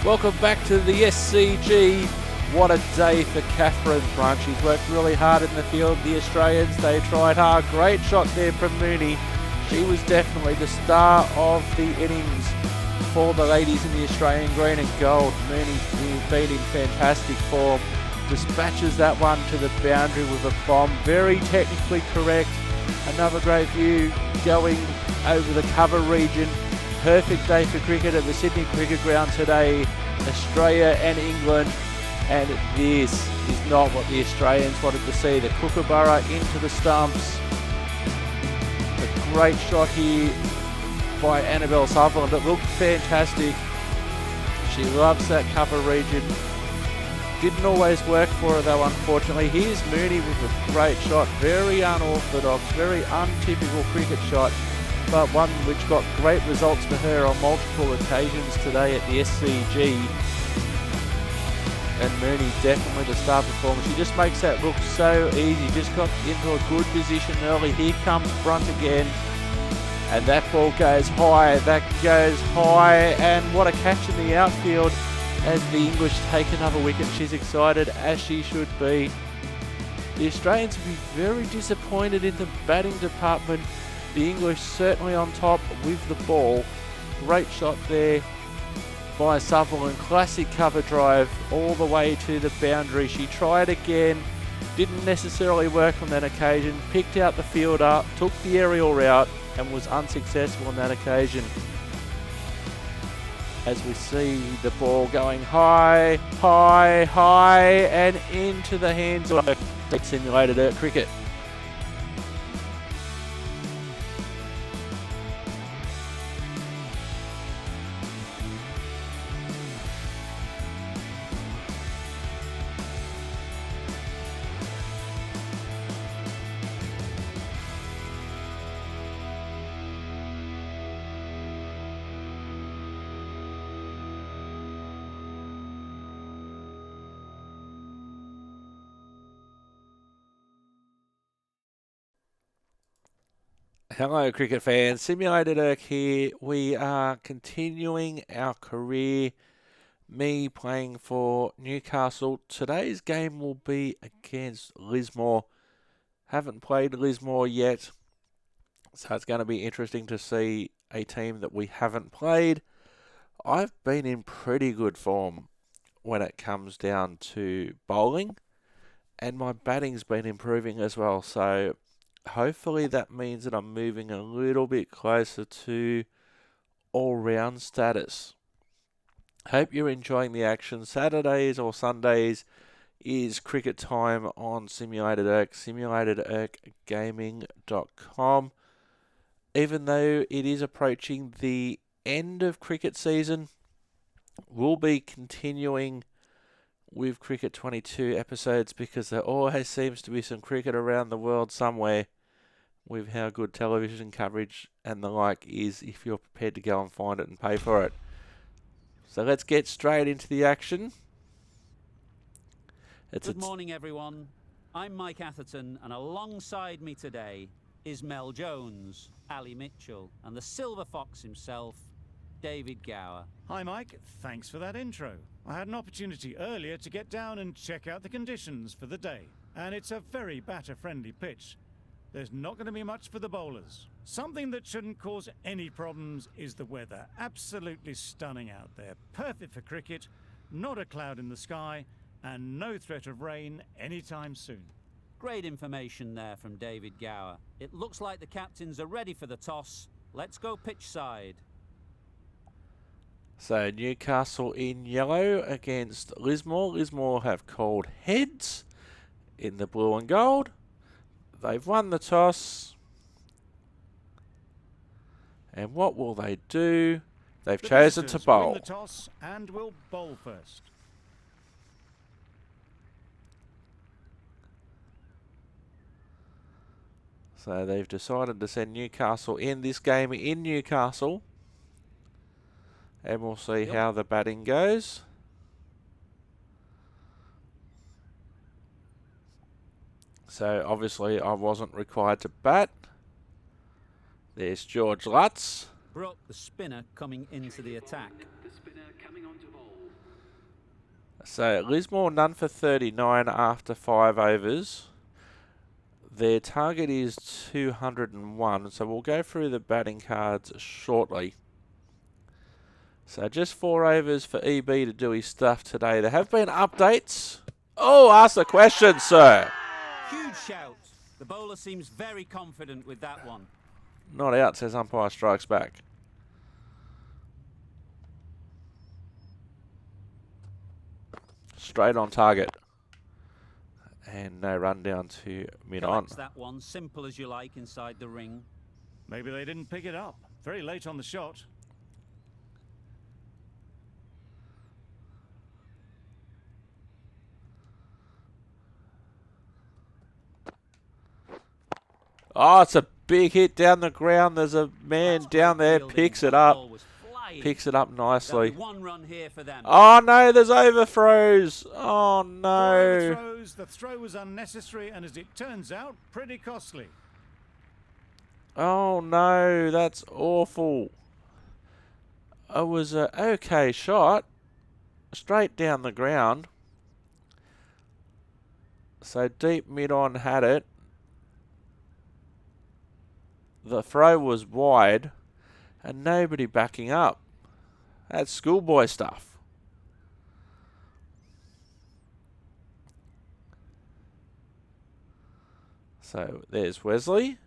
Welcome back to the SCG. What a day for Catherine Brunt. She's worked really hard in the field. The Australians, they tried hard. Great shot there from Mooney. She was definitely the star of the innings for the ladies in the Australian green and gold. Mooney been in fantastic form. Dispatches that one to the boundary with a bomb. Very technically correct. Another great view going over the cover region. Perfect day for cricket at the Sydney Cricket Ground today. Australia and England. And this is not what the Australians wanted to see. The Kookaburra into the stumps. A great shot here by Annabelle Sutherland. It looked fantastic. She loves that cover region. Didn't always work for her though, unfortunately. Here's Mooney with a great shot. Very unorthodox, very untypical cricket shot, but one which got great results for her on multiple occasions today at the SCG. And Mooney definitely the star performer. She just makes that look so easy. Just got into a good position early. Here comes Brunt again. And that ball goes high. That goes high. And what a catch in the outfield as the English take another wicket. She's excited, as she should be. The Australians will be very disappointed in the batting department. The English certainly on top with the ball. Great shot there by Sutherland. Classic cover drive all the way to the boundary. She tried again. Didn't necessarily work on that occasion. Picked out the fielder, took the aerial route and was unsuccessful on that occasion. As we see the ball going high, high, high and into the hands of simulated cricket. Hello cricket fans, Simulated Erk here. We are continuing our career, me playing for Newcastle. Today's game will be against Lismore. Haven't played Lismore yet, so it's going to be interesting to see a team that we haven't played. I've been in pretty good form when it comes down to bowling, and my batting's been improving as well, so hopefully that means that I'm moving a little bit closer to all-round status. Hope you're enjoying the action. Saturdays or Sundays is cricket time on Simulated Erk, simulatederkgaming.com. Even though it is approaching the end of cricket season, we'll be continuing with Cricket 22 episodes because there always seems to be some cricket around the world somewhere, with how good television coverage and the like is if you're prepared to go and find it and pay for it. So let's get straight into the action. Good morning, everyone. I'm Mike Atherton, and alongside me today is Mel Jones, Ali Mitchell, and the Silver Fox himself, David Gower. Hi, Mike. Thanks for that intro. I had an opportunity earlier to get down and check out the conditions for the day, and it's a very batter-friendly pitch. There's not going to be much for the bowlers. Something that shouldn't cause any problems is the weather. Absolutely stunning out there. Perfect for cricket, not a cloud in the sky, and no threat of rain anytime soon. Great information there from David Gower. It looks like the captains are ready for the toss. Let's go pitch side. So Newcastle in yellow against Lismore. Lismore have called heads in the blue and gold. They've won the toss. And what will they do? They've chosen to bowl. Win the toss and will bowl first. So they've decided to send Newcastle in this game in Newcastle. And we'll see how the batting goes. So obviously I wasn't required to bat. There's George Lutz. Brooke, the spinner, coming into the attack. So Lismore none for 39 after 5 overs. Their target is 201, so we'll go through the batting cards shortly. So just 4 overs for EB to do his stuff today. There have been updates. Oh, ask the question, sir. Huge shout. The bowler seems very confident with that one. Not out, says umpire, strikes back. Straight on target. And no run down to mid-on. That one, simple as you like, inside the ring. Maybe they didn't pick it up. Very late on the shot. Oh, it's a big hit down the ground. There's a man down there, picks it up. Picks it up nicely. One run here for them. Oh no, there's overthrows. Oh no. Overthrows. The throw was unnecessary and, as it turns out, pretty costly. Oh no, that's awful. It was an okay shot. Straight down the ground. So deep mid-on had it. The throw was wide and nobody backing up. That's schoolboy stuff. So there's Wesley.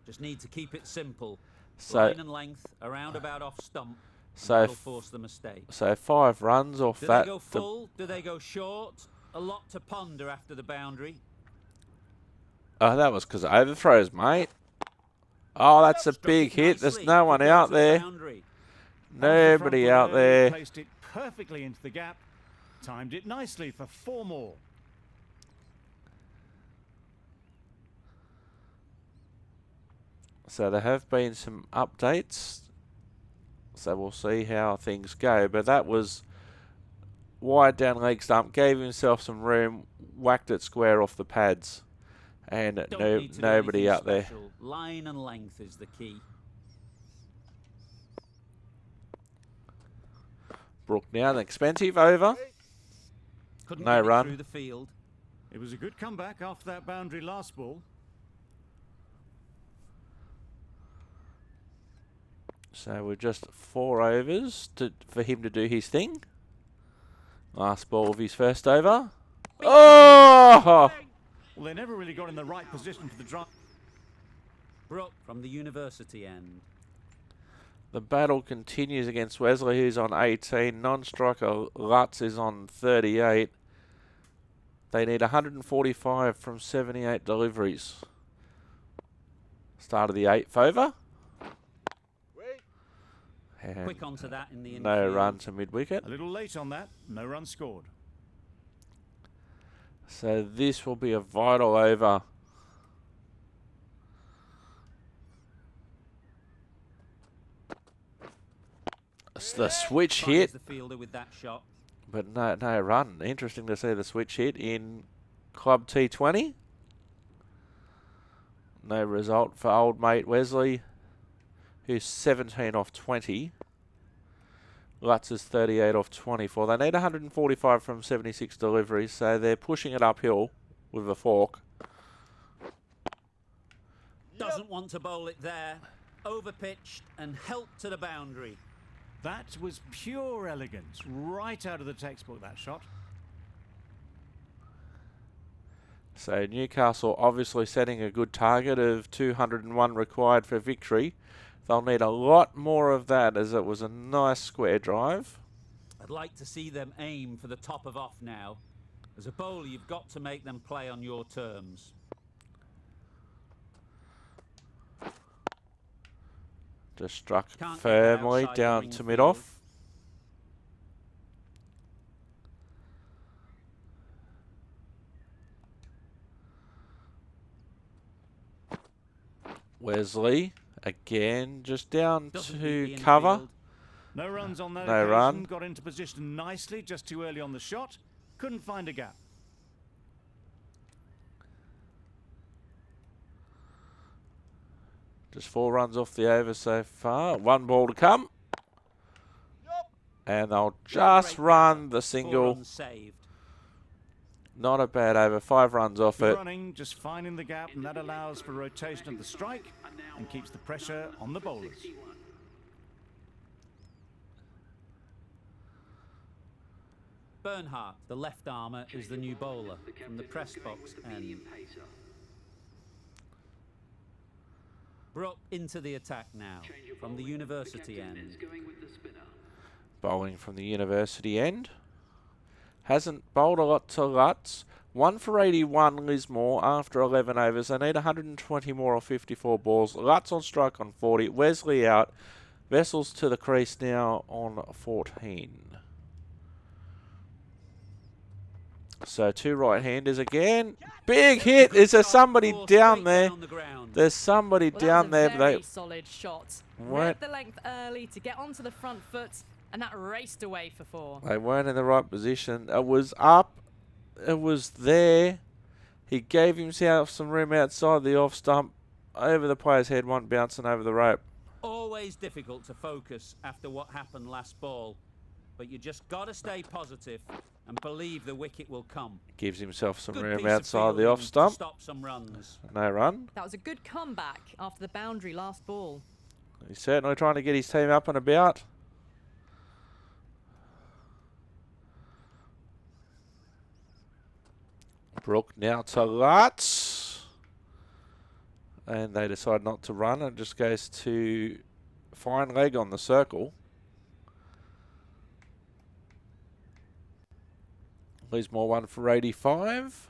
Just need to keep it simple. So, line and length, around about off stump. So that'll force the mistake. So 5 runs off that. Do they go full? Do they go short? A lot to ponder after the boundary. Oh, that was because of overthrows, mate. Oh, that's a big hit. There's no one out there. Nobody out there. Placed it perfectly into the gap. Timed it nicely for 4 more. So there have been some updates. So we'll see how things go. But that was wide down leg stump. Gave himself some room. Whacked it square off the pads. And nobody out there. Line and length is the key. Brook now, an expensive over. Couldn't no run. Through the field. It was a good comeback after that boundary last ball. So we're just 4 overs for him to do his thing. Last ball of his first over. Oh! Well, they never really got in the right position for the drive. Brooke from the university end. The battle continues against Wesley, who's on 18. Non-striker Lutz is on 38. They need 145 from 78 deliveries. Start of the 8th over. And quick onto that in the infield. No run to mid-wicket. A little late on that. No run scored. So this will be a vital over. It's the switch hit. The fielder with that shot. But no run. Interesting to see the switch hit in Club T20. No result for old mate Wesley, who's 17 off 20. Lutz is 38 off 24. They need 145 from 76 deliveries, so they're pushing it uphill with a fork. Doesn't want to bowl it there. Overpitched and helped to the boundary. That was pure elegance. Right out of the textbook, that shot. So Newcastle obviously setting a good target of 201 required for victory. They'll need a lot more of that, as it was a nice square drive. I'd like to see them aim for the top of off now. As a bowler, you've got to make them play on your terms. Just struck firmly down to mid-off. Wesley again, just down to cover. No runs on that No occasion. run. Got into position nicely, just too early on the shot. Couldn't find a gap. Just 4 runs off the over so far. 1 ball to come. And they'll just run the single. Not a bad over. 5 runs off it. Running, just finding the gap, and that allows for rotation of the strike and keeps the pressure on the bowlers. Bernhardt, the left armour, is the new bowler from the press box end. Brooke into the attack now from the university end. Bowling from the university end. Hasn't bowled a lot to Lutz. 1 for 81 Lismore after 11 overs. They need 120 more or 54 balls. Lutz on strike on 40. Wesley out. Vessels to the crease now on 14. So 2 right-handers again. Big hit. Is there somebody down there? There's somebody down there. But very solid shot. Read the length early to get onto the front foot, and that raced away for 4. They weren't in the right position. It was up. It was there. He gave himself some room outside the off stump. Over the player's head, one bouncing over the rope. Always difficult to focus after what happened last ball. But you just got to stay positive and believe the wicket will come. Gives himself some Good room piece of outside the fielding off stump. to stop some runs. No run. That was a good comeback after the boundary last ball. He's certainly trying to get his team up and about. Brook now to Lutz. And they decide not to run. It just goes to fine leg on the circle. Lismore 1 for 85.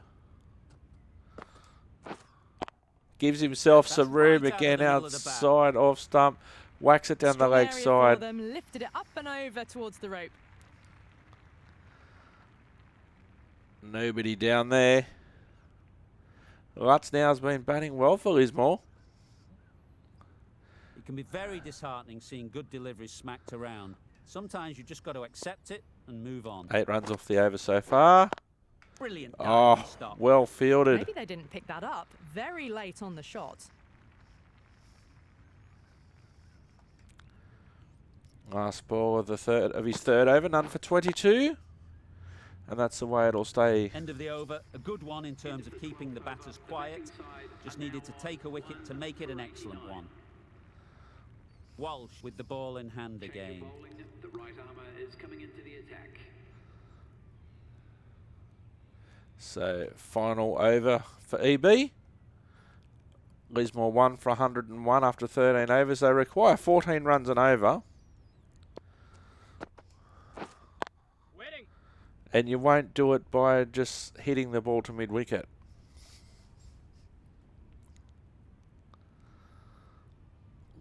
Gives himself some room again outside off stump. Whacks it down the leg side. Lifted it up and over towards the rope. Nobody down there. Lutz now has been batting well for Lismore. It can be very disheartening seeing good deliveries smacked around. Sometimes you just got to accept it and move on. 8 runs off the over so far. Brilliant. Oh, stop. well fielded. Maybe they didn't pick that up. Very late on the shot. Last ball of his third over, none for 22. And that's the way it'll stay. End of the over, a good one in terms of keeping the batters quiet. Just needed to take a wicket to make it an excellent one. Walsh with the ball in hand again. The right armour is coming into the attack. So final over for EB. Lismore 1 for 101 after 13 overs. They require 14 runs and over. And you won't do it by just hitting the ball to mid-wicket.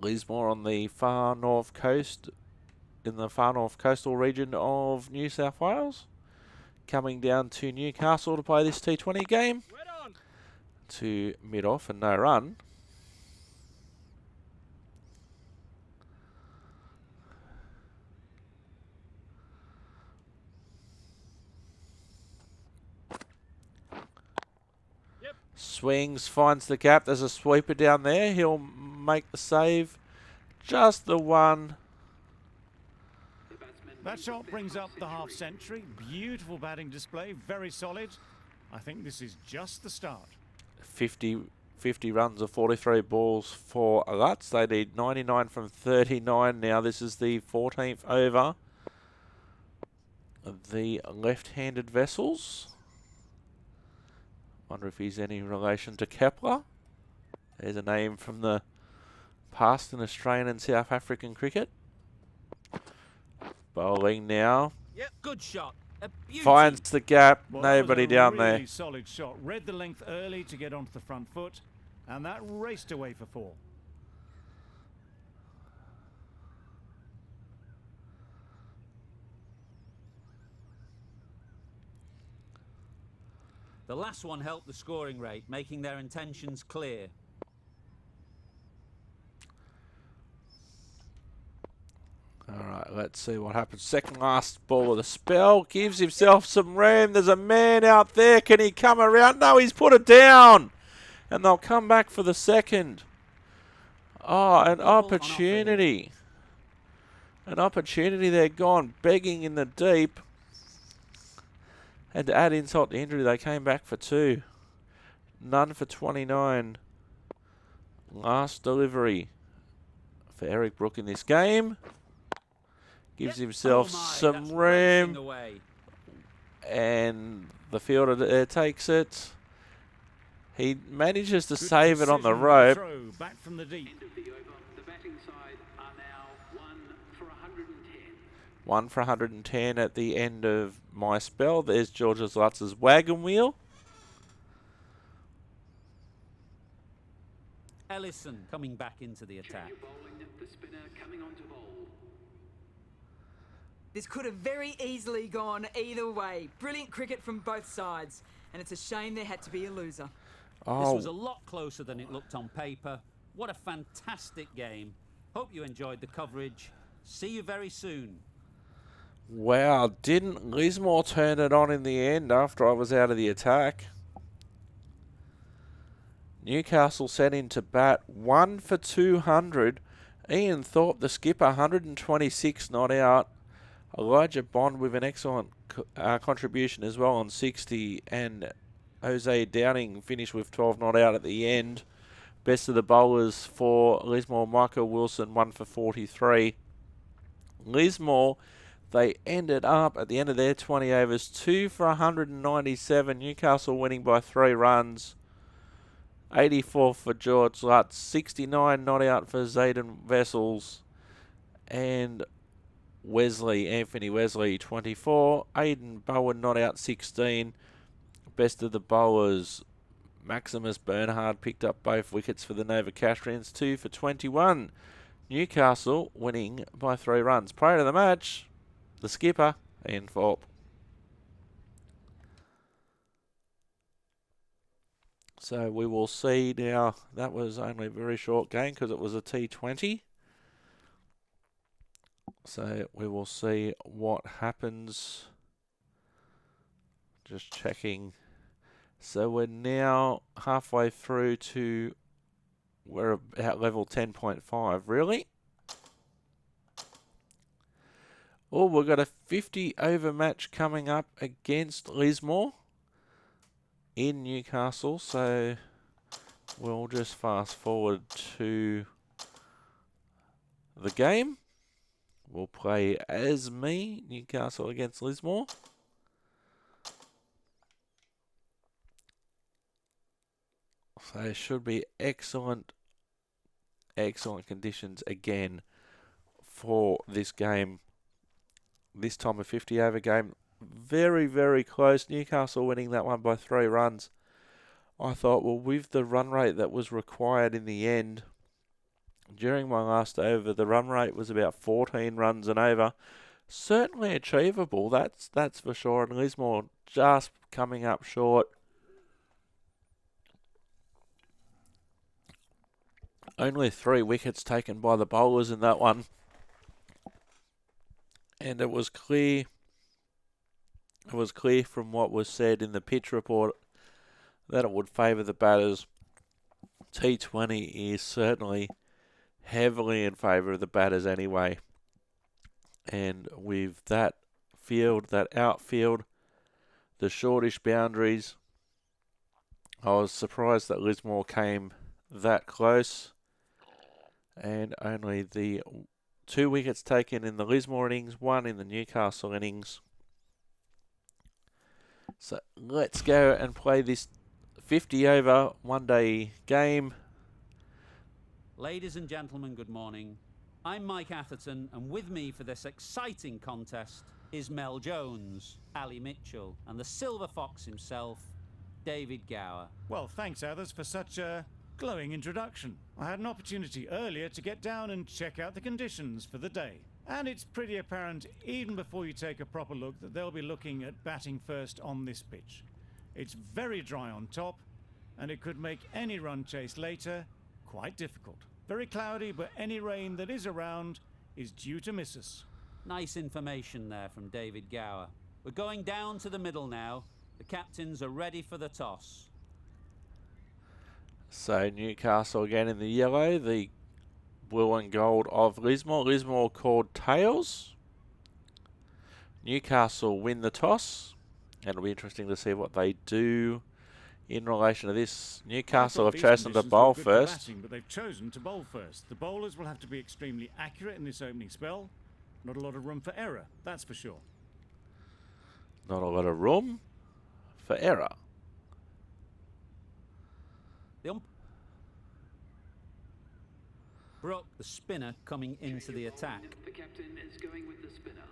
Lismore on the far north coast, in the far north coastal region of New South Wales. Coming down to Newcastle to play this T20 game. To mid-off and no run. Swings, finds the gap. There's a sweeper down there. He'll make the save. Just the one. That shot brings up the half century. Beautiful batting display, very solid. I think this is just the start. 50 runs of 43 balls for Lutz. They need 99 from 39 now. This is the 14th over. The left-handed Vessels. Wonder if he's any relation to Kepler. There's a name from the past in Australian and South African cricket. Bowling now. Yep, good shot. Finds the gap. Well, Nobody down really there. Solid shot. Read the length early to get onto the front foot, and that raced away for 4. The last one helped the scoring rate, making their intentions clear. All right, let's see what happens. Second last ball of the spell. Gives himself some room. There's a man out there. Can he come around? No, he's put it down. And they'll come back for the second. Oh, an opportunity. An opportunity there gone begging in the deep. And to add insult to injury, they came back for 2. None for 29. Last delivery for Eric Brook in this game. Gives himself some room. And the fielder takes it. He manages to save it on the rope. Back from the deep. End of the over. The batting side are now 1 for 110. 1 for 110 at the end of my spell. There's Georges Lutz's wagon wheel. Ellison coming back into the attack. Change of bowling. The spinner coming on to bowl. This could have very easily gone either way. Brilliant cricket from both sides. And it's a shame there had to be a loser. This was a lot closer than it looked on paper. What a fantastic game. Hope you enjoyed the coverage. See you very soon. Wow, didn't Lismore turn it on in the end after I was out of the attack? Newcastle sent into bat 1 for 200. Ian Thorpe, the skipper, 126 not out. Elijah Bond with an excellent contribution as well on 60. And Jose Downing finished with 12 not out at the end. Best of the bowlers for Lismore, Michael Wilson, 1 for 43. Lismore, they ended up at the end of their 20 overs, 2 for 197. Newcastle winning by 3 runs. 84 for George Lutz, 69 not out for Zayden Vessels. And Anthony Wesley, 24. Aidan Bowen not out, 16. Best of the bowlers, Maximus Bernhard picked up both wickets for the Nova Castrians, 2 for 21. Newcastle winning by 3 runs. Player of the match, the skipper, Ian Thorpe. So we will see now. That was only a very short game because it was a T20. So we will see what happens. Just checking. So we're now halfway through to, we're at level 10.5. Really? Oh, we've got a 50 over match coming up against Lismore in Newcastle. So we'll just fast forward to the game. We'll play as me, Newcastle against Lismore. So it should be excellent conditions again for this game. This time a 50 over game. Very, very close. Newcastle winning that one by 3 runs. I thought, well, with the run rate that was required in the end, during my last over, the run rate was about 14 runs and over. Certainly achievable, that's for sure. And Lismore just coming up short. Only 3 wickets taken by the bowlers in that one. And it was clear from what was said in the pitch report that it would favour the batters. T20 is certainly heavily in favour of the batters anyway. And with that field, that outfield, the shortish boundaries, I was surprised that Lismore came that close. And only the 2 wickets taken in the Lismore innings, 1 in the Newcastle innings. So let's go and play this 50 over one-day game. Ladies and gentlemen, good morning. I'm Mike Atherton, and with me for this exciting contest is Mel Jones, Ali Mitchell, and the Silver Fox himself, David Gower. Well, thanks, Athers, for such a glowing introduction. I had an opportunity earlier to get down and check out the conditions for the day. And it's pretty apparent, even before you take a proper look, that they'll be looking at batting first on this pitch. It's very dry on top, and it could make any run chase later quite difficult. Very cloudy, but any rain that is around is due to miss us. Nice information there from David Gower. We're going down to the middle now. The captains are ready for the toss. So Newcastle again in the yellow, the blue and gold of Lismore. Lismore called tails. Newcastle win the toss, and it'll be interesting to see what they do in relation to this. Newcastle have chosen to bowl first. Batting, but they've chosen to bowl first. The bowlers will have to be extremely accurate in this opening spell. Not a lot of room for error, that's for sure. Not a lot of room for error. Brooke, the spinner, coming into the attack. The captain is going with the spinner.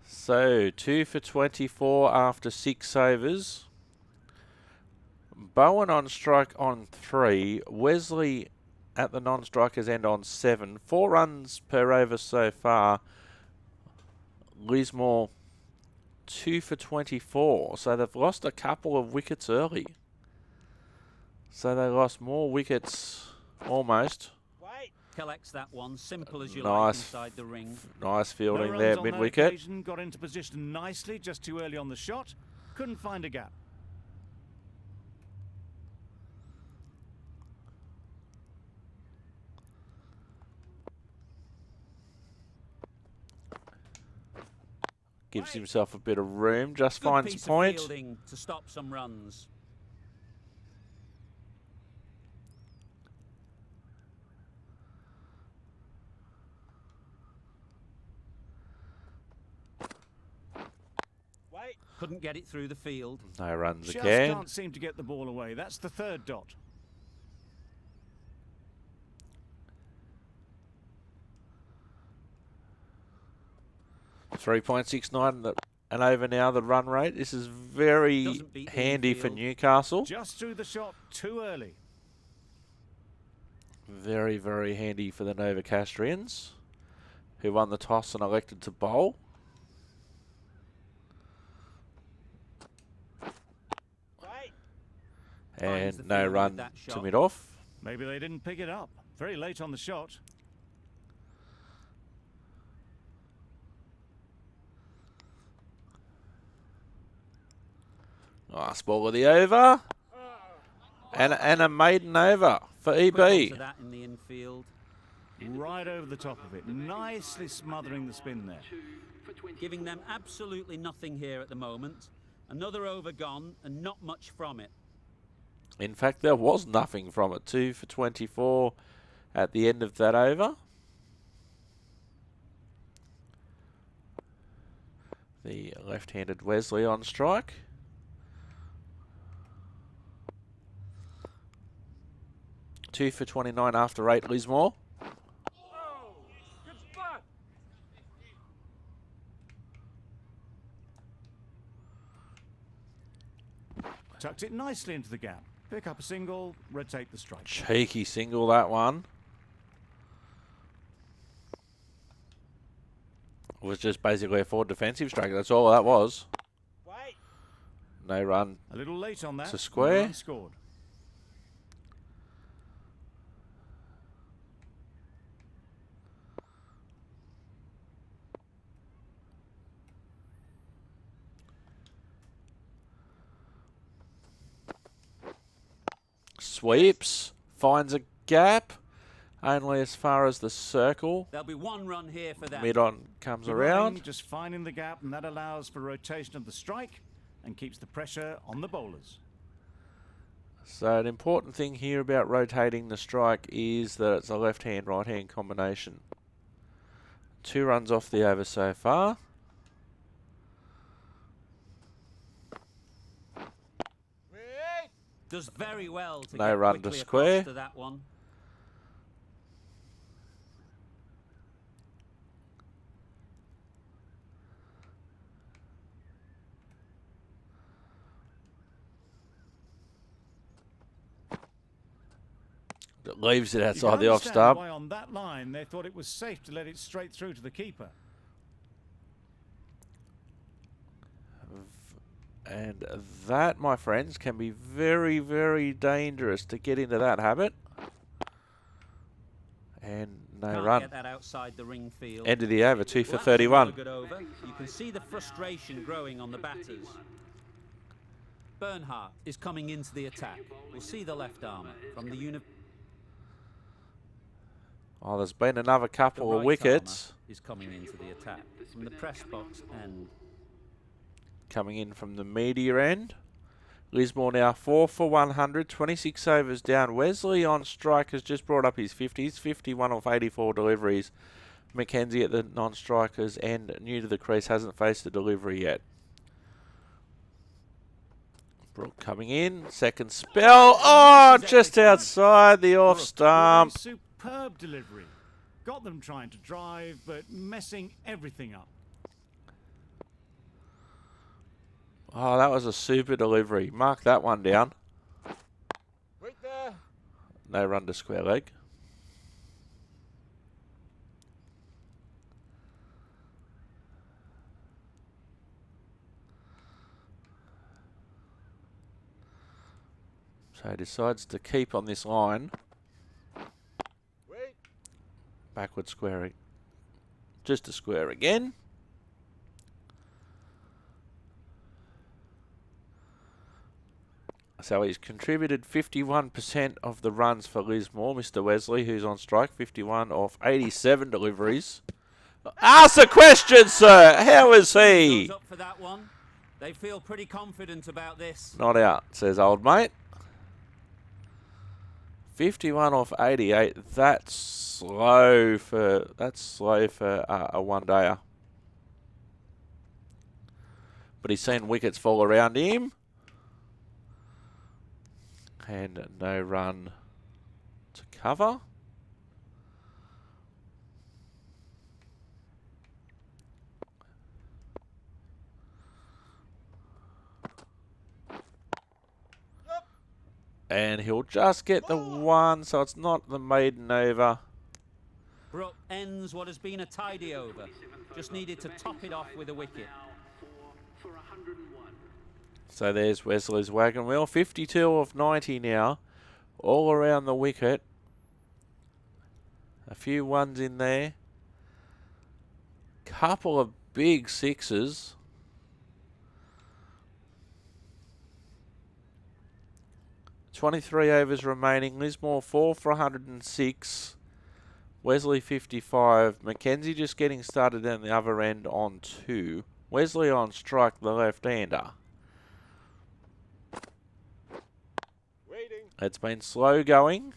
So 2 for 24 after 6 overs. Bowen on strike on 3. Wesley at the non-strikers end on 7. 4 runs per over so far. Lismore 2 for 24. So they've lost a couple of wickets early. So they lost more wickets almost. Collects that one, simple as you Nice. like, inside the ring. Nice fielding No there, runs on that mid-wicket. occasion, got into position nicely, just too early on the shot. Couldn't find a gap. Gives himself a bit of room, just Good finds piece point. of fielding to stop some runs. Couldn't get it through the field. No runs Just again. can't seem to get the ball away. That's the third dot. .69 and over now the run rate. This is very Doesn't beat the handy for infield. Newcastle. Just through the shot too early. Very, very handy for the Novocastrians, who won the toss and elected to bowl. Finds And the no field with run that to shot. mid-off. Maybe they didn't pick it up. Very late on the shot. Last ball of the over. And a maiden over for Quick onto EB. that in the infield. Right over the top of it. Nicely smothering the spin there. Giving them absolutely nothing here at the moment. Another over gone and not much from it. In fact, there was nothing from it. 2 for 24 at the end of that over. The left-handed Wesley on strike. Two for 29 after 8, Lismore. Tucked it nicely into the gap. Pick up a single, rotate the strike. Cheeky single, that one. It was just basically a forward defensive strike. That's all that was. No run. A little late on that. To square. No run scored. Sweeps. Finds a gap. Only as far as the circle. There'll be one run here for them. Mid-on comes Good around. running, just finding the gap, and that allows for rotation of the strike and keeps the pressure on the bowlers. So an important thing here about rotating the strike is that it's a left-hand, right-hand combination. 2 runs off the over so far. Does very well to No get run to quickly square. across to that one. It leaves it You outside can the off understand stump. why on that line they thought it was safe to let it straight through to the keeper. And that, my friends, can be very, very dangerous to get into that habit. And no Can't run. get that outside the ring field. End of the over, 2 for Well, that was a 31. good over. You can see the frustration growing on the batters. Bernhardt is coming into the attack. We'll see the left armour from the Oh, there's been another couple The of right wickets armour is coming into the attack from the press box end. coming in from the media end. Lismore now 4 for 100, 26 overs down. Wesley on strike has just brought up his 50s, 51 off 84 deliveries. Mackenzie at the non-strikers and new to the crease, hasn't faced a delivery yet. Brooke coming in, second spell. Oh, just outside the off Brooke, stump. really superb delivery. Got them trying to drive, but messing everything up. Oh, that was a super delivery. Mark that one down. Wait there. No run to square leg. So he decides to keep on this line. Wait. Backward squaring. Just a square again. So he's contributed 51% of the runs for Lismore, Mr. Wesley, who's on strike, 51 off 87 deliveries. Ask the question, sir. How is he? Goes up for that one. They feel pretty confident about this. Not out, says old mate. 51 off 88. That's slow for a one-dayer. But he's seen wickets fall around him. And no run to cover. And he'll just get the one, so it's not the maiden over. Brooke ends what has been a tidy over. Just needed to top it off with a wicket. For 101. So there's Wesley's wagon wheel. 52 of 90 now. All around the wicket. A few ones in there. Couple of big sixes. .23 overs remaining. Lismore 4 for 106. Wesley 55. Mackenzie just getting started down the other end on 2. Wesley on strike, the left-hander. Waiting. It's been slow going.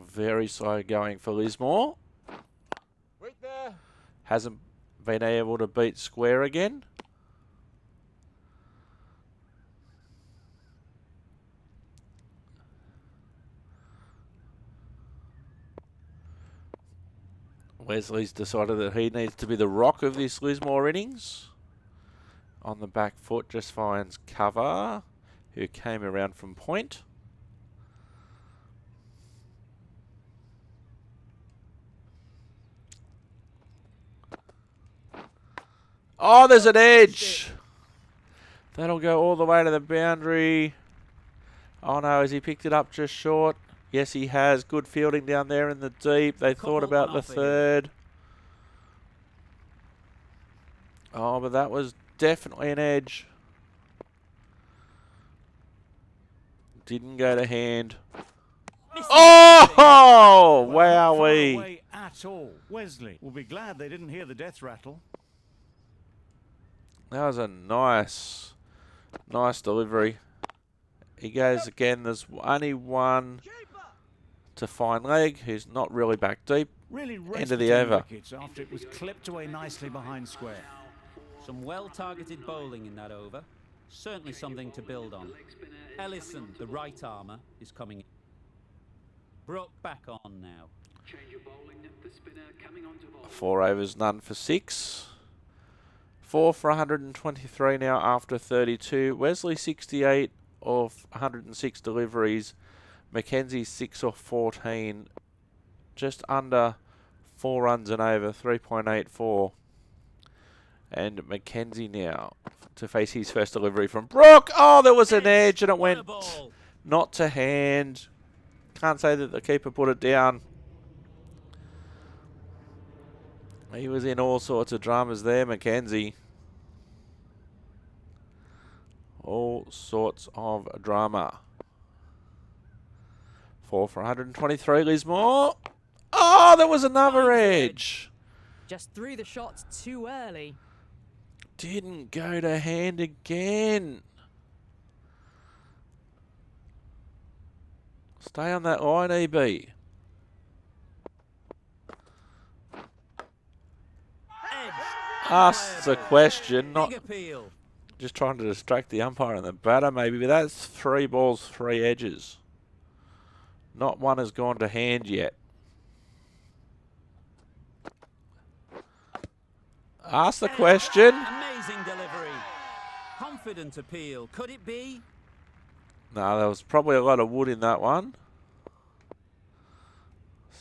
Very slow going for Lismore. Wait there. Hasn't been able to beat square again. Wesley's decided that he needs to be the rock of this Lismore innings. On the back foot, just finds cover, who came around from point. Oh, there's an edge. That'll go all the way to the boundary. Oh no, has he picked it up just short? Yes, he has. Good fielding down there in the deep. They thought about the third. Oh, but that was definitely an edge. Didn't go to hand. Oh, Well, far wowee. away at all. Wesley will be glad they didn't hear the death rattle. That was a nice delivery. He goes again. There's only one to fine leg, who's not really back deep. Really End of the over. wickets after it was clipped away nicely behind square. Some well-targeted bowling in that over. Certainly something to build on. Ellison, the right armour, is coming in. Brooke back on now. Change of bowling. The spinner coming onto bowl. 4 overs, none for 6. 4 for 123 now after 32. Wesley 68 of 106 deliveries. Mackenzie 6 off 14. Just under 4 runs and over, 3.84. And Mackenzie now to face his first delivery from Brook. Oh, there was an edge and it went not to hand. Can't say that the keeper put it down. He was in all sorts of dramas there, Mackenzie. All sorts of drama. 4 for 123, Lismore. Oh, there was another edge. Just threw the shot too early. Didn't go to hand again. Stay on that line, EB. Asked the question, not just trying to distract the umpire and the batter maybe, but that's 3 balls, 3 edges. Not one has gone to hand yet. Ask the question. Amazing delivery. Confident appeal. Could it be? No, there was probably a lot of wood in that one.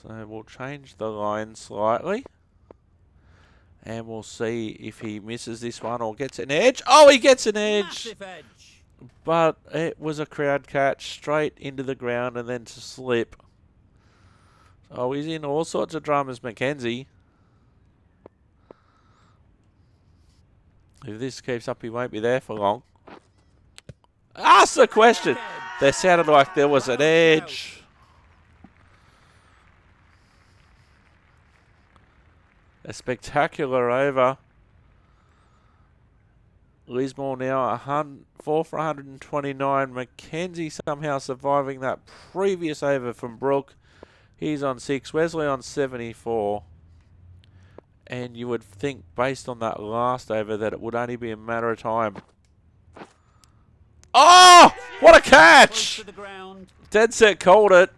So we'll change the line slightly. And we'll see if he misses this one or gets an edge. Oh, he gets an edge. Massive edge. But it was a crowd catch straight into the ground and then to slip. So he's in all sorts of dramas, Mackenzie. If this keeps up, he won't be there for long. Ask the question. There sounded like there was an edge. A spectacular over. Lismore now 4 for 129. Mackenzie somehow surviving that previous over from Brook. He's on 6. Wesley on 74. And you would think, based on that last over, that it would only be a matter of time. Oh! What a catch! Dead set called it.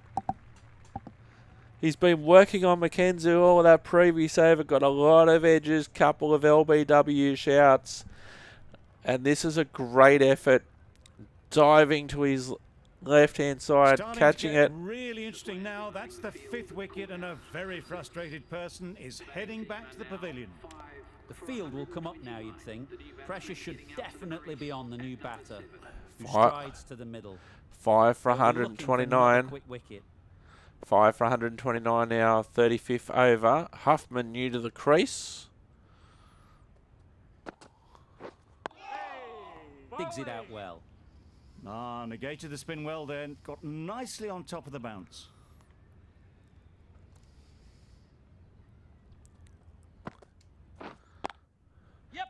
He's been working on Mackenzie all of that previous over. Got a lot of edges, couple of LBW shouts. And this is a great effort. Diving to his left-hand side, catching it. Really interesting now. That's the 5th wicket, and a very frustrated person is heading back to the pavilion. The field will come up now, you'd think. Pressure should definitely be on the new batter, who 5 strides to the middle. for They're looking for another 129. quick wicket. 5 for 129 now, 35th over. Huffman new to the crease. Digs it out well. Negated the spin well then. Got nicely on top of the bounce.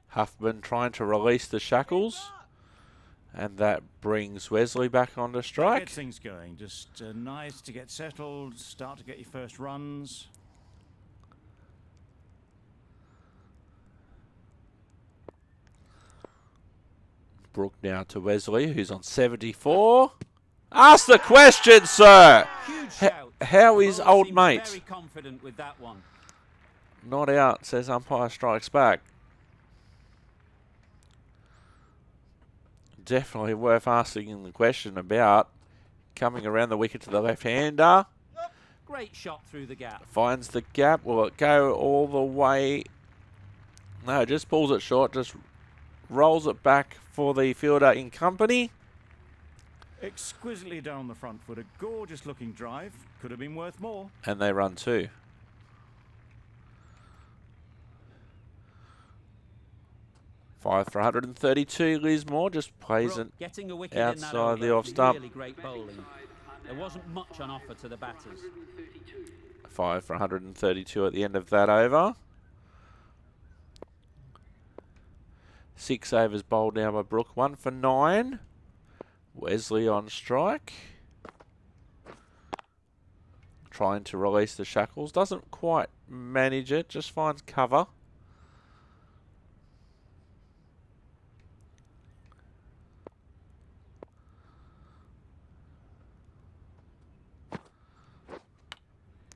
Huffman trying to release the shackles. And that brings Wesley back onto strike. Get things going. Just nice to get settled, start to get your first runs. Brooke now to Wesley, who's on 74. Ask the question, sir. Huge shout. How is Bowler old seems mate? very confident with that one. Not out, says umpire, strikes back. Definitely worth asking the question about. Coming around the wicket to the left-hander. Great shot through the gap. Finds the gap. Will it go all the way? No, just pulls it short. Just rolls it back for the fielder in company. Exquisitely down the front foot. A gorgeous looking drive. Could have been worth more. And they run 2. Five for 132. Lismore just plays it getting a wicket outside in that the off stump. Really great bowling. There wasn't much on offer to the batters. 5 for 132 at the end of that over. 6 overs bowled now by Brooke. 1 for 9. Wesley on strike. Trying to release the shackles. Doesn't quite manage it. Just finds cover.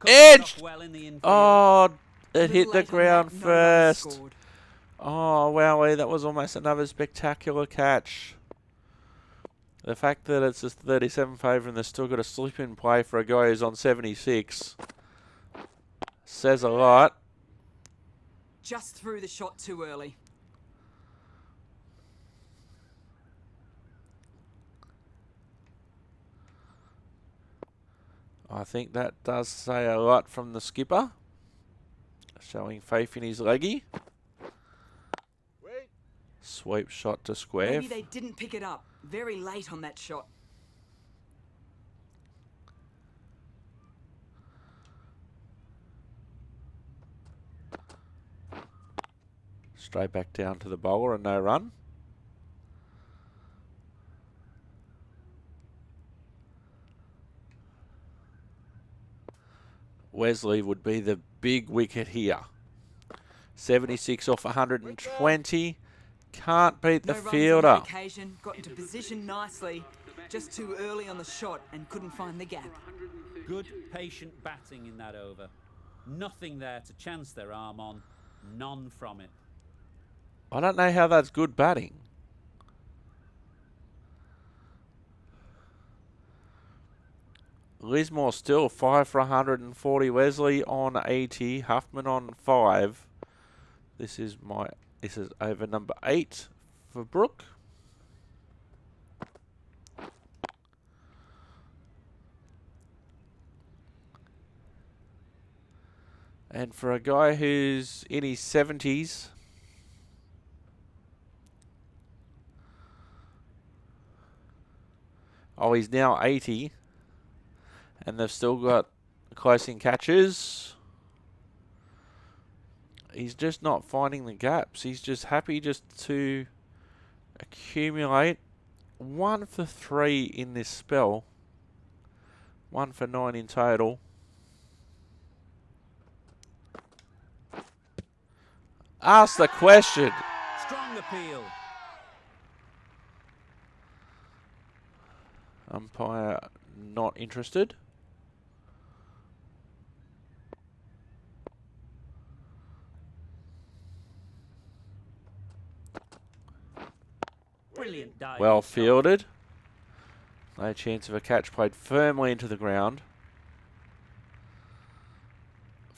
Edge! Well in the infield. Oh, it hit the Late on ground that, no run first. scored. Oh, wowie, that was almost another spectacular catch. The fact that it's just 37th over and they've still got a slip in play for a guy who's on 76 says a lot. Just threw the shot too early. I think that does say a lot from the skipper. Showing faith in his leggy. Wait. Sweep shot to square. Maybe they didn't pick it up. Very late on that shot. Straight back down to the bowler and no run. Wesley would be the big wicket here. 76 off 120. Can't beat the No runs on fielder. that occasion. Got into position nicely. Just too early on the shot and couldn't find the gap. Good, patient batting in that over. Nothing there to chance their arm on. None from it. I don't know how that's good batting. Lismore still 5 for 140. Wesley on 80. Huffman on 5. This is over number 8 for Brooke. And for a guy who's in his 70s, he's now 80, and they've still got close in catches. He's just not finding the gaps. He's just happy just to accumulate. 1 for 3 in this spell. 1 for 9 in total. Ask the question. Strong appeal. Umpire not interested. Brilliant dive. Well fielded. No chance of a catch, played firmly into the ground.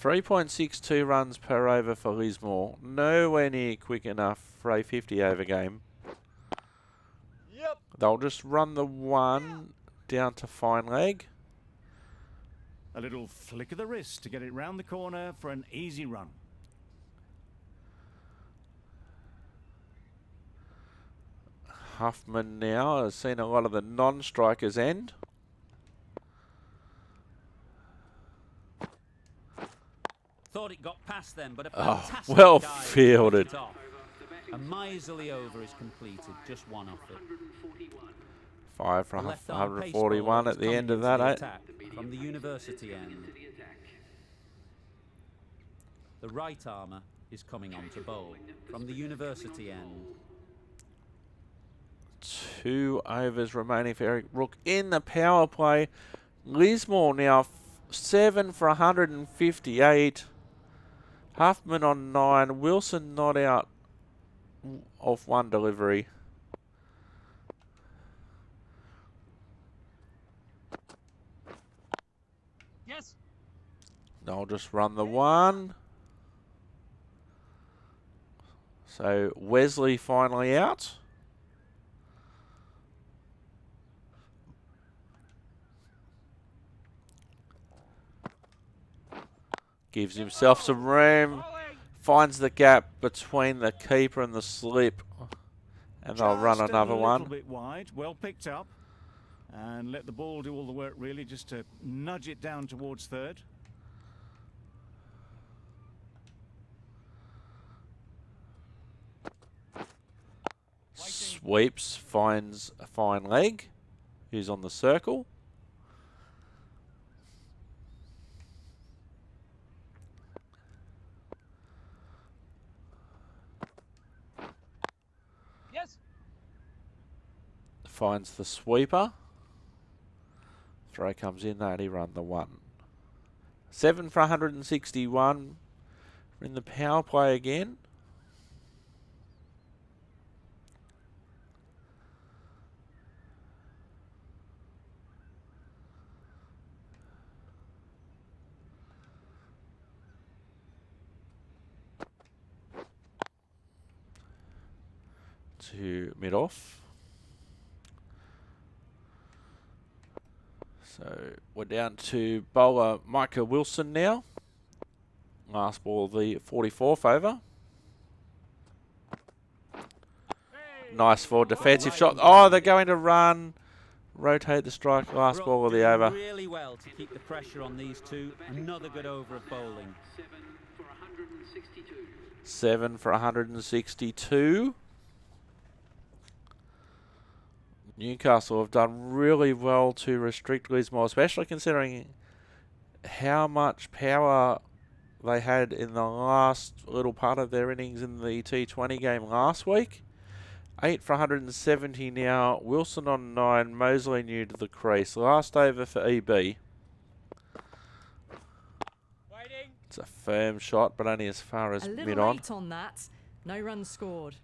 3.62 runs per over for Lismore. Nowhere near quick enough for a 50 over game. Yep. They'll just run the 1 down to fine leg. A little flick of the wrist to get it round the corner for an easy run. Huffman now has seen a lot of the non-strikers end. Thought it got past them, but a Oh, fantastic well dive to fielded. finish it off. A miserly over is completed, just 1 off it. 5 for The left-arm pace 141 bowler at is the coming end of into that, the eh? attack from the university end. The right armour is coming on to bowl from the university end. 2 overs remaining for Eric Brook in the power play. Lismore now 7 for 158. Huffman on 9. Wilson not out off 1 delivery. Yes. They'll just run the 1. So Wesley finally out. Gives himself some room. Finds the gap between the keeper and the slip. And they'll run another a one. little bit wide, well picked up. And let the ball do all the work really, just to nudge it down towards third. Sweeps, finds a fine leg. Who's on the circle. Yes. Finds the sweeper. Throw comes in, that he run the 1. 7 for 161. We're in the power play again. To mid-off. So we're down to bowler Micah Wilson now. Last ball of the 44th over. Nice for defensive shot. Oh, they're going to run. Rotate the strike. Last Brooke ball of the doing over. really well to keep the pressure on these two. Another good over of bowling. 7 for 162. 7 for 162. Newcastle have done really well to restrict Lismore, especially considering how much power they had in the last little part of their innings in the T20 game last week. 8 for 170 now. Wilson on 9. Mosley new to the crease. Last over for EB. Waiting. It's a firm shot, but only as far as A little mid-on. late on that. No runs scored.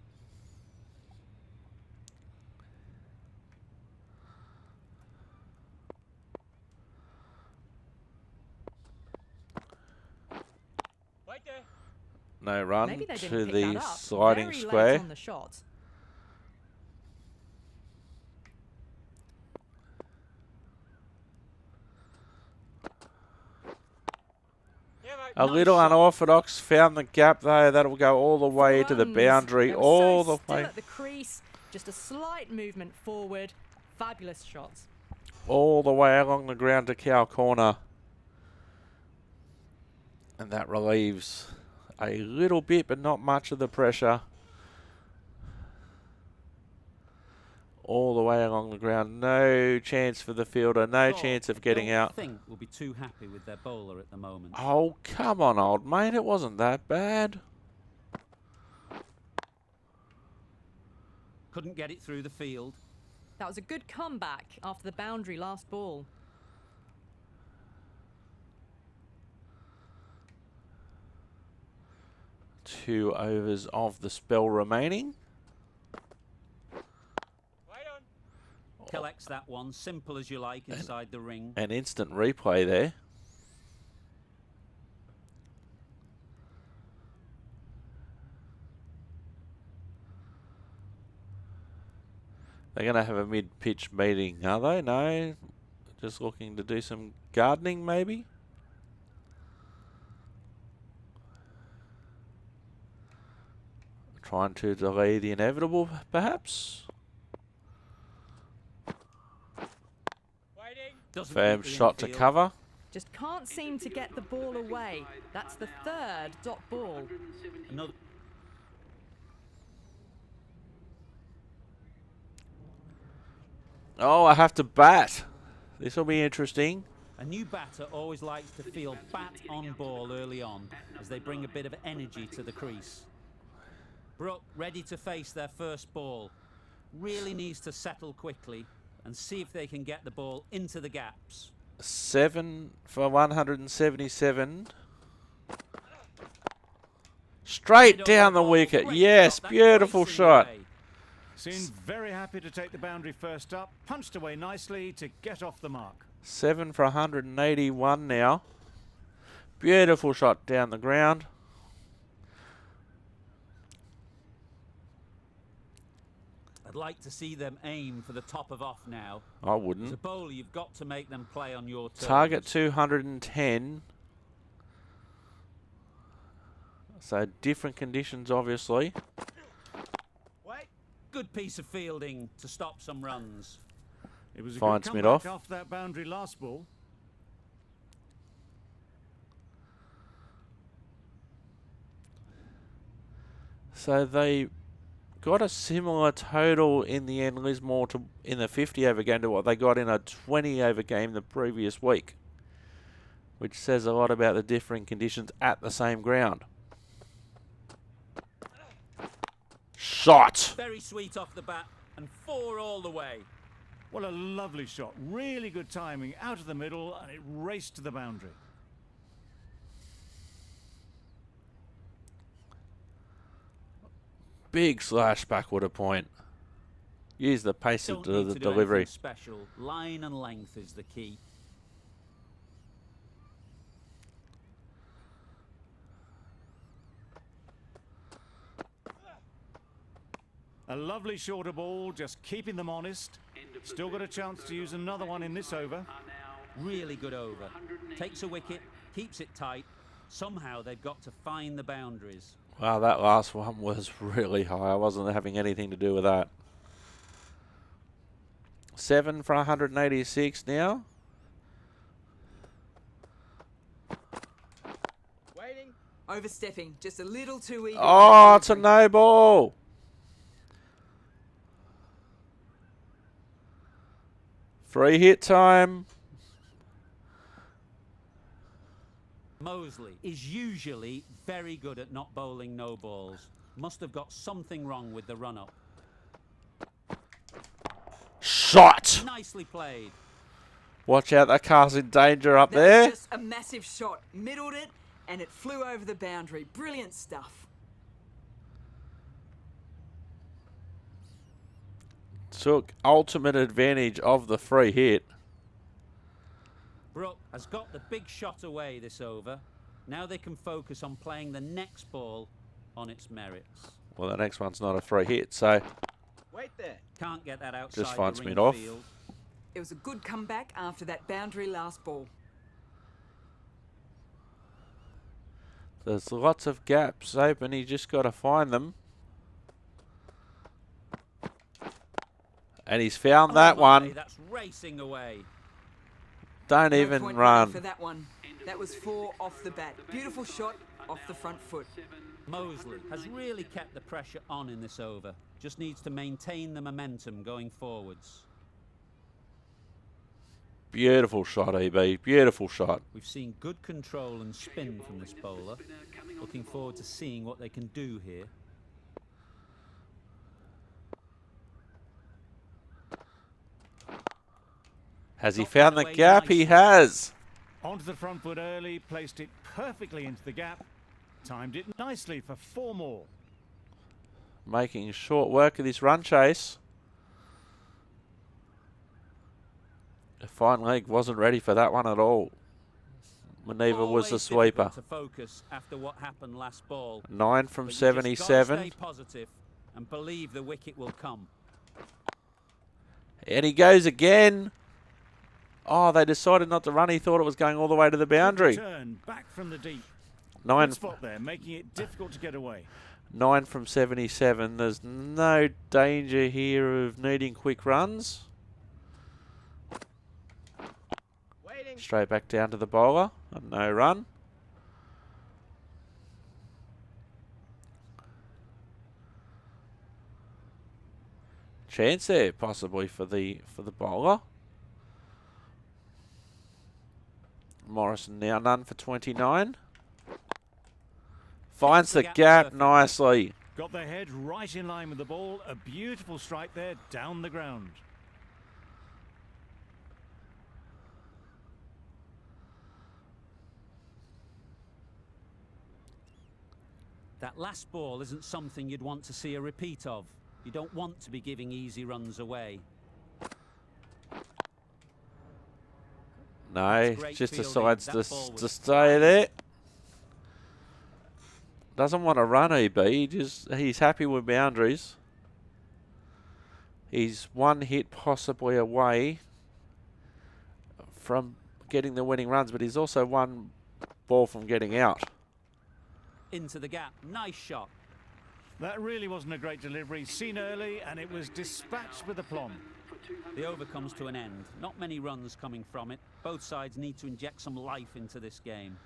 Wait there. No run Maybe they to didn't pick the that up. sliding Very square. late on the shot. Yeah, mate. A Nice little shot. unorthodox. Found the gap though. That'll go all the way to the Runs. boundary. They were All so the still way. at the crease. Just a slight movement forward. Fabulous shots. All the way along the ground to cow corner. And that relieves a little bit, but not much of the pressure. All the way along the ground. No chance for the fielder. No chance of getting out. I think we'll be too happy with their bowler at the moment. Oh, come on, old mate. It wasn't that bad. Couldn't get it through the field. That was a good comeback after the boundary last ball. Two overs of the spell remaining. Wait on. Collects that one, simple as you like, inside the ring. An instant replay there. They're going to have a mid-pitch meeting, are they? No. Just looking to do some gardening, maybe? Trying to delay the inevitable, perhaps? Waiting. Doesn't Firm beat the shot to infield. cover. Just can't seem to get the ball away. That's the third dot ball. Another. Oh, I have to bat. This will be interesting. A new batter always likes to feel bat on ball early on as they bring a bit of energy to the crease. Brooke ready to face their first ball. Really needs to settle quickly and see if they can get the ball into the gaps. 7 for 177. Straight down the wicket. Great Yes, shot. That's beautiful racing shot. away. Seemed very happy to take the boundary first up. Punched away nicely to get off the mark. 7 for 181 now. Beautiful shot down the ground. I'd like to see them aim for the top of off now. I As a wouldn't. bowler, you've got to make them play on your terms. Target 210. So different conditions, obviously. Wait. Good piece of fielding to stop some runs. It was a Finds good mid comeback off. after that boundary last ball. So they got a similar total in the end, Lismore, to in the 50 over game to what they got in a 20 over game the previous week, which says a lot about the differing conditions at the same ground. Shot! Very sweet off the bat and 4 all the way. What a lovely shot. Really good timing. Out of the middle and it raced to the boundary. Big slash backward a point. Use the pace of Don't need the to do delivery. anything special. Line and length is the key. A lovely shorter ball, just keeping them honest. Still got a chance to use another one in this over. Are now Really good over. Takes a wicket, keeps it tight. Somehow they've got to find the boundaries. Wow, that last one was really high. I wasn't having anything to do with that. 7 for 186 now. Waiting. Overstepping, just a little too eager. Oh, it's a no ball. Free hit time. Mosley is usually very good at not bowling no balls. Must have got something wrong with the run-up. Shot. Nicely played. Watch out, that car's in danger up That there. was just a massive shot. Middled it, and it flew over the boundary. Brilliant stuff. Took ultimate advantage of the free hit. Brooke has got the big shot away this over. Now they can focus on playing the next ball on its merits. Well, the next one's not a free hit, so Wait there. Can't get that outside just finds the me ring off. field. It was a good comeback after that boundary last ball. There's lots of gaps open. You just got to find them. And he's found that Oh my, one. That's racing away. Don't No even point run. running for that one. That was 4 off the bat. Beautiful shot off the front foot. Mosley has really kept the pressure on in this over. Just needs to maintain the momentum going forwards. Beautiful shot, EB. Beautiful shot. We've seen good control and spin from this bowler. Looking forward to seeing what they can do here. Has he Got found that the away gap? nicely. He has. Onto the front foot early, placed it perfectly into the gap. Timed it nicely for 4 more. Making short work of this run chase. The fine leg wasn't ready for that one at all. Neither was the Always sweeper. difficult to focus after what happened last ball. 9 from But you just gotta 77. stay positive and believe the wicket will come. And he goes again. Oh, they decided not to run. He thought it was going all the way to the boundary. Turn back from the deep. 9, Good spot there, making it difficult to get away. 9 from 77. There's no danger here of needing quick runs. Waiting. Straight back down to the bowler. And no run. Chance there possibly for the bowler. Morrison now none for 29. Finds the gap nicely. Got their head right in line with the ball. A beautiful strike there down the ground. That last ball isn't something you'd want to see a repeat of. You don't want to be giving easy runs away. No, great just fielding. decides That ball was to stay there. Doesn't want to run EB, he's happy with boundaries. He's one hit possibly away from getting the winning runs, but he's also one ball from getting out. Into the gap. Nice shot. That really wasn't a great delivery. Seen early, and it was dispatched with aplomb. The over comes to an end. Not many runs coming from it. Both sides need to inject some life into this game.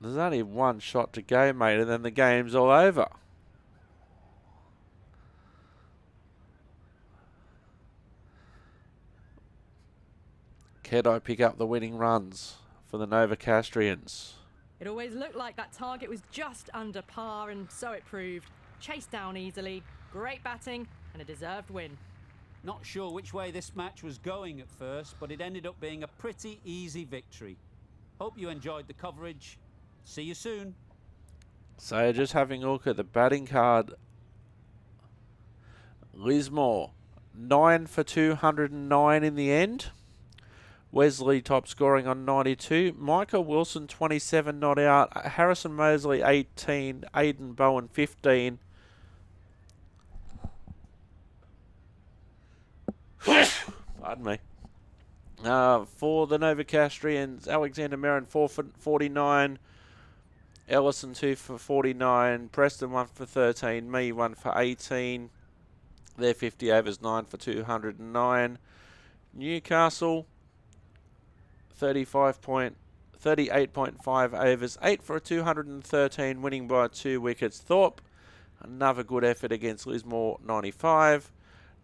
There's only one shot to go, mate, and then the game's all over. Can I pick up the winning runs for the Novocastrians? It always looked like that target was just under par, and so it proved. Chased down easily, great batting, and a deserved win. Not sure which way this match was going at first, but it ended up being a pretty easy victory. Hope you enjoyed the coverage. See you soon. So just having a look at the batting card. Lismore, 9 for 209 in the end. Wesley top scoring on 92. Michael Wilson 27 not out. Harrison Mosley 18. Aidan Bowen 15. Pardon me. For the Novocastrians, Alexander Merrin 4 for 49, Ellison 2 for 49, Preston 1 for 13, me 1 for 18. Their 50 overs 9 for 209. Newcastle 38.5 overs, 8 for a 213, winning by 2 wickets. Thorpe, another good effort against Lismore, 95.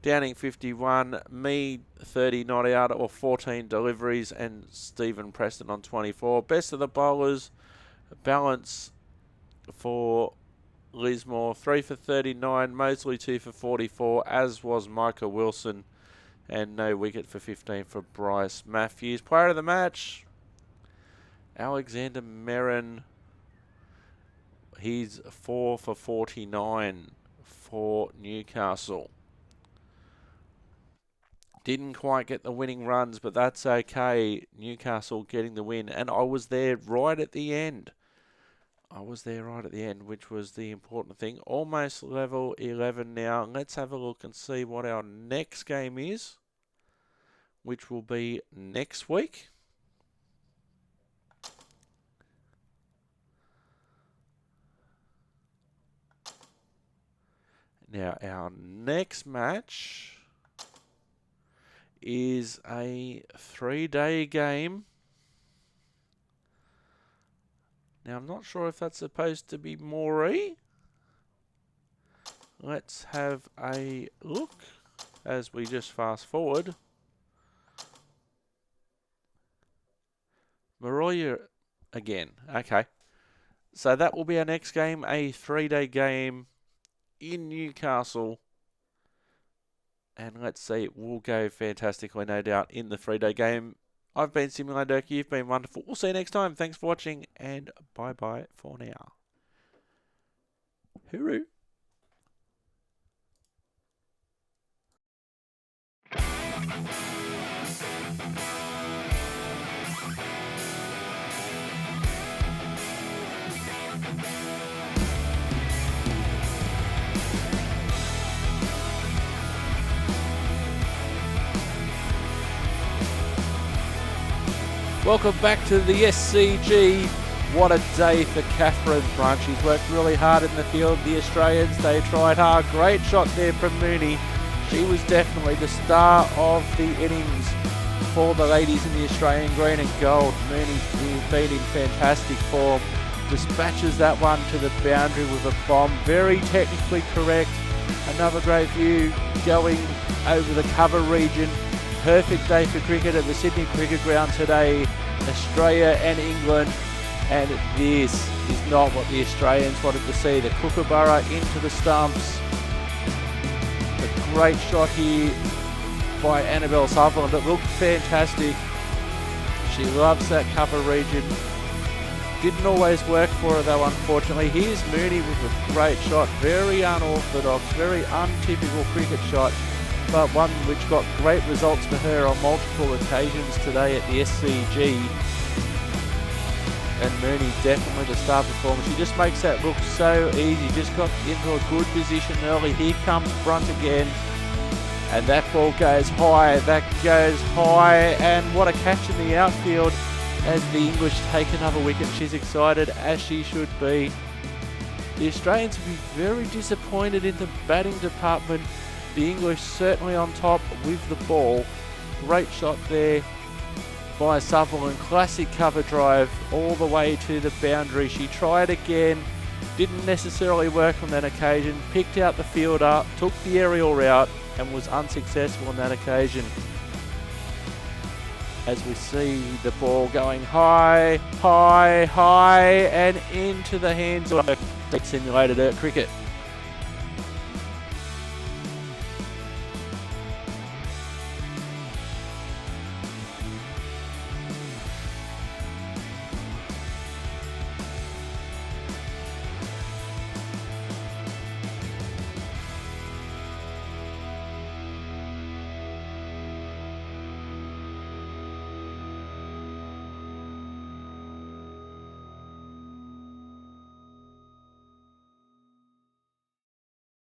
Downing 51, me 30 not out or 14 deliveries, and Stephen Preston on 24. Best of the bowlers, balance for Lismore, 3 for 39, Mosley 2 for 44, as was Micah Wilson, and no wicket for 15 for Bryce Matthews. Player of the match, Alexander Merrin. He's 4 for 49 for Newcastle. Didn't quite get the winning runs, but that's okay. Newcastle getting the win, and I was there right at the end. Which was the important thing. Almost level 11 now. Let's have a look and see what our next game is, which will be next week. Now, our next match is a 3-day game. Now, I'm not sure if that's supposed to be Moree. Let's have a look as we just fast forward. Maroya again. Okay. So that will be our next game, a 3-day game in Newcastle. And let's see, it will go fantastically, no doubt, in the 3-day game. I've been Simulator Dirk. You've been wonderful. We'll see you next time. Thanks for watching, and bye-bye for now. Hooroo. Welcome back to the SCG. What a day for Catherine Brunch. She's worked really hard in the field. The Australians, they tried hard. Great shot there from Mooney. She was definitely the star of the innings for the ladies in the Australian green and gold. Mooney's been in fantastic form. Dispatches that one to the boundary with a bomb. Very technically correct. Another great view going over the cover region. Perfect day for cricket at the Sydney Cricket Ground today. Australia and England, and this is not what the Australians wanted to see. The Kookaburra into the stumps. A great shot here by Annabelle Sutherland. It looked fantastic. She loves that cover region. Didn't always work for her though, unfortunately. Here's Mooney with a great shot. Very unorthodox, very untypical cricket shot, but one which got great results for her on multiple occasions today at the SCG. And Mooney definitely the star performer. She just makes that look so easy. Just got into a good position early. Here comes Brunt again. And that ball goes high. That goes high. And what a catch in the outfield as the English take another wicket. She's excited, as she should be. The Australians will be very disappointed in the batting department. The English certainly on top with the ball. Great shot there by Sutherland. Classic cover drive all the way to the boundary. She tried again. Didn't necessarily work on that occasion. Picked out the fielder, took the aerial route, and was unsuccessful on that occasion. As we see the ball going high, high, high, and into the hands of Simulator Cricket.